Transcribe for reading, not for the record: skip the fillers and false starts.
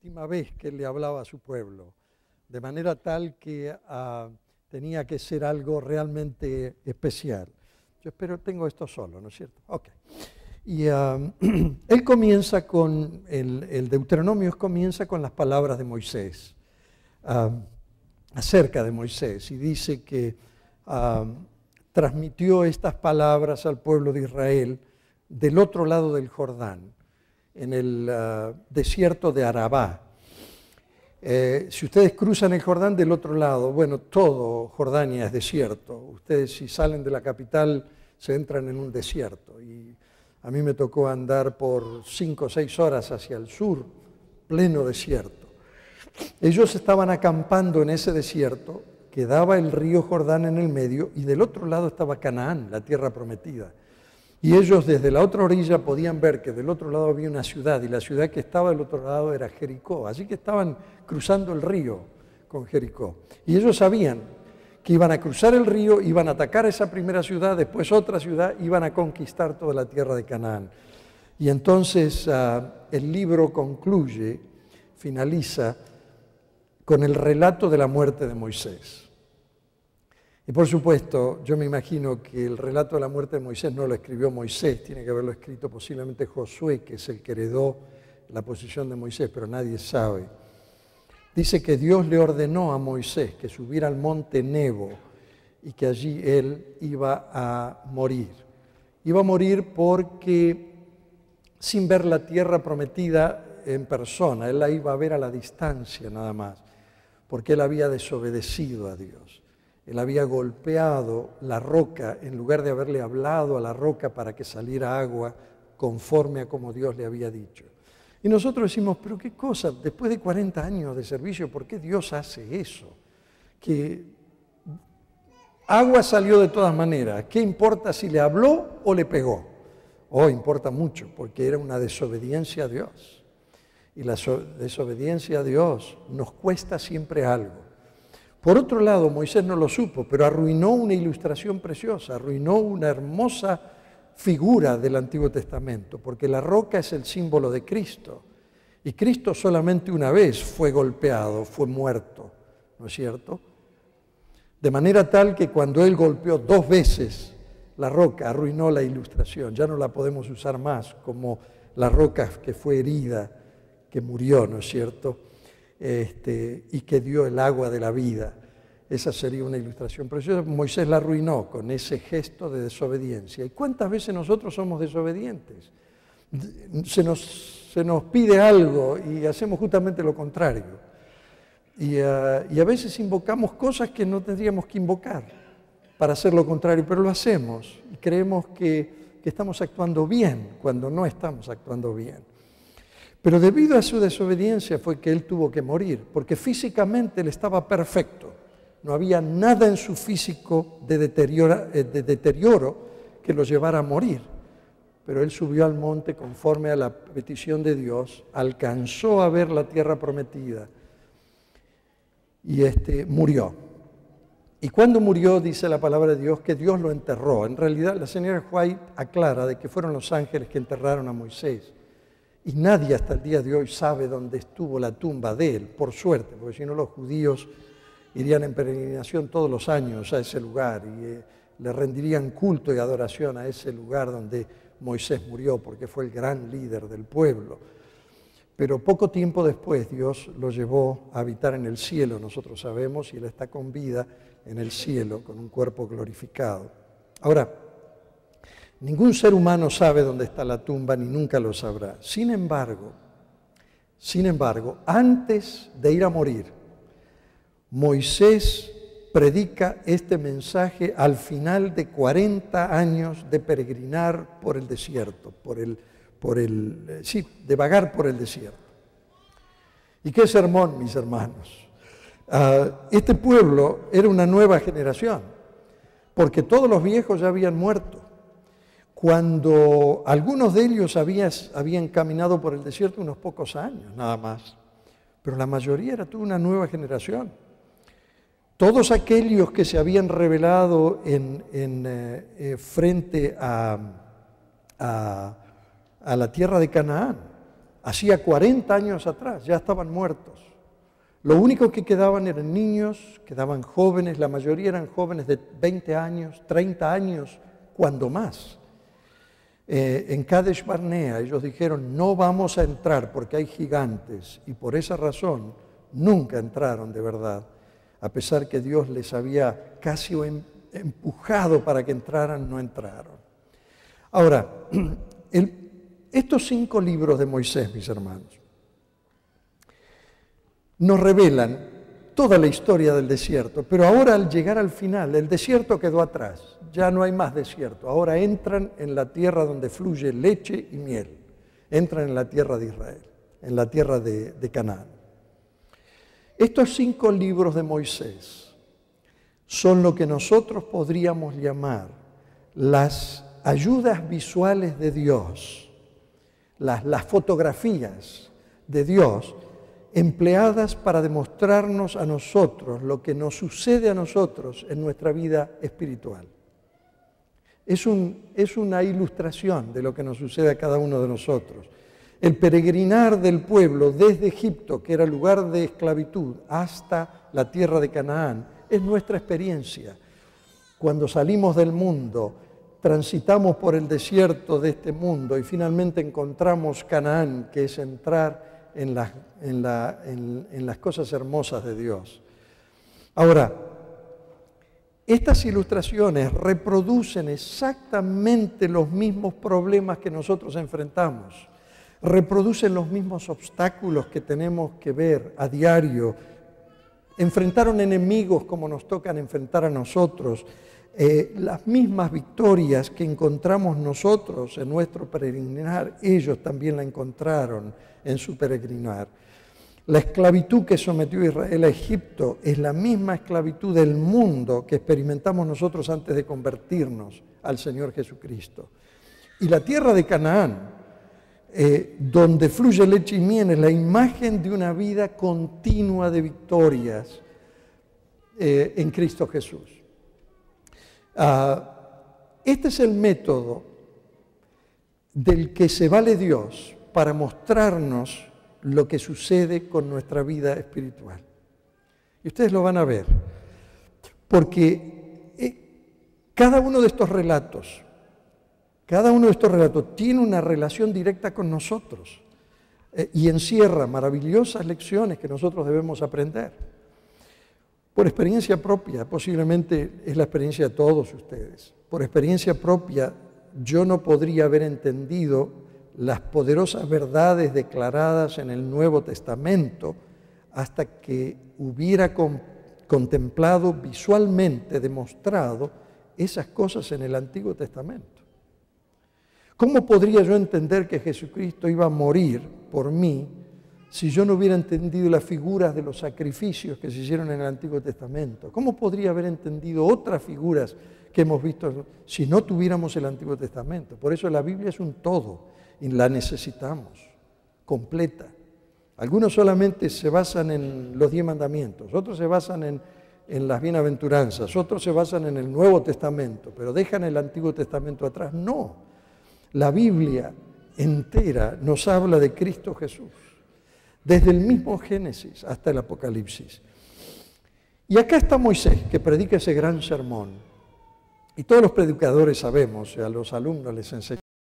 última vez que él le hablaba a su pueblo, de manera tal que tenía que ser algo realmente especial. Yo espero, tengo esto solo, ¿no es cierto? Ok. Y él comienza con, el Deuteronomio comienza con las palabras de Moisés, acerca de Moisés, y dice que transmitió estas palabras al pueblo de Israel del otro lado del Jordán, en el desierto de Arabá. Si ustedes cruzan el Jordán del otro lado, bueno, todo Jordania es desierto. Ustedes si salen de la capital se entran en un desierto. Y a mí me tocó andar por 5 o 6 horas hacia el sur, pleno desierto. Ellos estaban acampando en ese desierto, quedaba el río Jordán en el medio y del otro lado estaba Canaán, la tierra prometida. Y ellos desde la otra orilla podían ver que del otro lado había una ciudad y la ciudad que estaba del otro lado era Jericó. Así que estaban cruzando el río con Jericó. Y ellos sabían que iban a cruzar el río, iban a atacar esa primera ciudad, después otra ciudad, iban a conquistar toda la tierra de Canaán. Y entonces el libro concluye, finaliza con el relato de la muerte de Moisés. Y por supuesto, yo me imagino que el relato de la muerte de Moisés no lo escribió Moisés, tiene que haberlo escrito posiblemente Josué, que es el que heredó la posición de Moisés, pero nadie sabe. Dice que Dios le ordenó a Moisés que subiera al monte Nebo y que allí él iba a morir. Iba a morir porque sin ver la tierra prometida en persona, él la iba a ver a la distancia nada más, porque él había desobedecido a Dios. Él había golpeado la roca en lugar de haberle hablado a la roca para que saliera agua conforme a como Dios le había dicho. Y nosotros decimos, pero qué cosa, después de 40 años de servicio, ¿por qué Dios hace eso? Que agua salió de todas maneras, ¿qué importa si le habló o le pegó? Oh, importa mucho, porque era una desobediencia a Dios. Y la desobediencia a Dios nos cuesta siempre algo. Por otro lado, Moisés no lo supo, pero arruinó una ilustración preciosa, arruinó una hermosa figura del Antiguo Testamento, porque la roca es el símbolo de Cristo. Y Cristo solamente una vez fue golpeado, fue muerto, ¿no es cierto? De manera tal que cuando Él golpeó 2 veces la roca, arruinó la ilustración. Ya no la podemos usar más como la roca que fue herida, que murió, ¿no es cierto? Y que dio el agua de la vida. Esa sería una ilustración preciosa. Moisés la arruinó con ese gesto de desobediencia. ¿Y cuántas veces nosotros somos desobedientes? Se nos pide algo y hacemos justamente lo contrario. Y a veces invocamos cosas que no tendríamos que invocar para hacer lo contrario, pero lo hacemos y creemos que estamos actuando bien cuando no estamos actuando bien. Pero debido a su desobediencia fue que él tuvo que morir, porque físicamente él estaba perfecto. No había nada en su físico de deterioro que lo llevara a morir. Pero él subió al monte conforme a la petición de Dios, alcanzó a ver la tierra prometida y murió. Y cuando murió, dice la palabra de Dios, que Dios lo enterró. En realidad, la señora White aclara de que fueron los ángeles que enterraron a Moisés. Y nadie hasta el día de hoy sabe dónde estuvo la tumba de él, por suerte, porque si no los judíos irían en peregrinación todos los años a ese lugar y le rendirían culto y adoración a ese lugar donde Moisés murió, porque fue el gran líder del pueblo. Pero poco tiempo después Dios lo llevó a habitar en el cielo, nosotros sabemos, y él está con vida en el cielo, con un cuerpo glorificado. Ahora, ningún ser humano sabe dónde está la tumba, ni nunca lo sabrá. Sin embargo, antes de ir a morir, Moisés predica este mensaje al final de 40 años de peregrinar por el desierto, de vagar por el desierto. Y qué sermón, mis hermanos. Este pueblo era una nueva generación, porque todos los viejos ya habían muerto. Cuando algunos de ellos habían caminado por el desierto unos pocos años, nada más. Pero la mayoría era toda una nueva generación. Todos aquellos que se habían rebelado frente a la tierra de Canaán, hacía 40 años atrás, ya estaban muertos. Lo único que quedaban eran niños, quedaban jóvenes, la mayoría eran jóvenes de 20 años, 30 años, cuando más. En Kadesh Barnea ellos dijeron, no vamos a entrar porque hay gigantes, y por esa razón nunca entraron de verdad, a pesar que Dios les había casi empujado para que entraran, no entraron. Ahora, estos 5 libros de Moisés, mis hermanos, nos revelan toda la historia del desierto, pero ahora al llegar al final, el desierto quedó atrás, ya no hay más desierto, ahora entran en la tierra donde fluye leche y miel, entran en la tierra de Israel, en la tierra de Canaán. Estos 5 libros de Moisés son lo que nosotros podríamos llamar las ayudas visuales de Dios, las fotografías de Dios, empleadas para demostrarnos a nosotros lo que nos sucede a nosotros en nuestra vida espiritual. Es una ilustración de lo que nos sucede a cada uno de nosotros. El peregrinar del pueblo desde Egipto, que era lugar de esclavitud, hasta la tierra de Canaán, es nuestra experiencia. Cuando salimos del mundo, transitamos por el desierto de este mundo y finalmente encontramos Canaán, que es entrar en las cosas hermosas de Dios. Ahora, estas ilustraciones reproducen exactamente los mismos problemas que nosotros enfrentamos, reproducen los mismos obstáculos que tenemos que ver a diario, enfrentaron enemigos como nos tocan enfrentar a nosotros, las mismas victorias que encontramos nosotros en nuestro peregrinar, ellos también la encontraron en su peregrinar. La esclavitud que sometió Israel a Egipto es la misma esclavitud del mundo que experimentamos nosotros antes de convertirnos al Señor Jesucristo. Y la tierra de Canaán, donde fluye leche y miel, es la imagen de una vida continua de victorias en Cristo Jesús. Este es el método del que se vale Dios para mostrarnos lo que sucede con nuestra vida espiritual. Y ustedes lo van a ver, porque cada uno de estos relatos tiene una relación directa con nosotros y encierra maravillosas lecciones que nosotros debemos aprender. Por experiencia propia, posiblemente es la experiencia de todos ustedes. Por experiencia propia, yo no podría haber entendido las poderosas verdades declaradas en el Nuevo Testamento hasta que hubiera contemplado visualmente, demostrado esas cosas en el Antiguo Testamento. ¿Cómo podría yo entender que Jesucristo iba a morir por mí si yo no hubiera entendido las figuras de los sacrificios que se hicieron en el Antiguo Testamento? ¿Cómo podría haber entendido otras figuras que hemos visto si no tuviéramos el Antiguo Testamento? Por eso la Biblia es un todo y la necesitamos, completa. Algunos solamente se basan en los 10 mandamientos, otros se basan en las bienaventuranzas, otros se basan en el Nuevo Testamento, pero dejan el Antiguo Testamento atrás. No, la Biblia entera nos habla de Cristo Jesús, desde el mismo Génesis hasta el Apocalipsis. Y acá está Moisés, que predica ese gran sermón. Y todos los predicadores sabemos, y a los alumnos les enseñamos,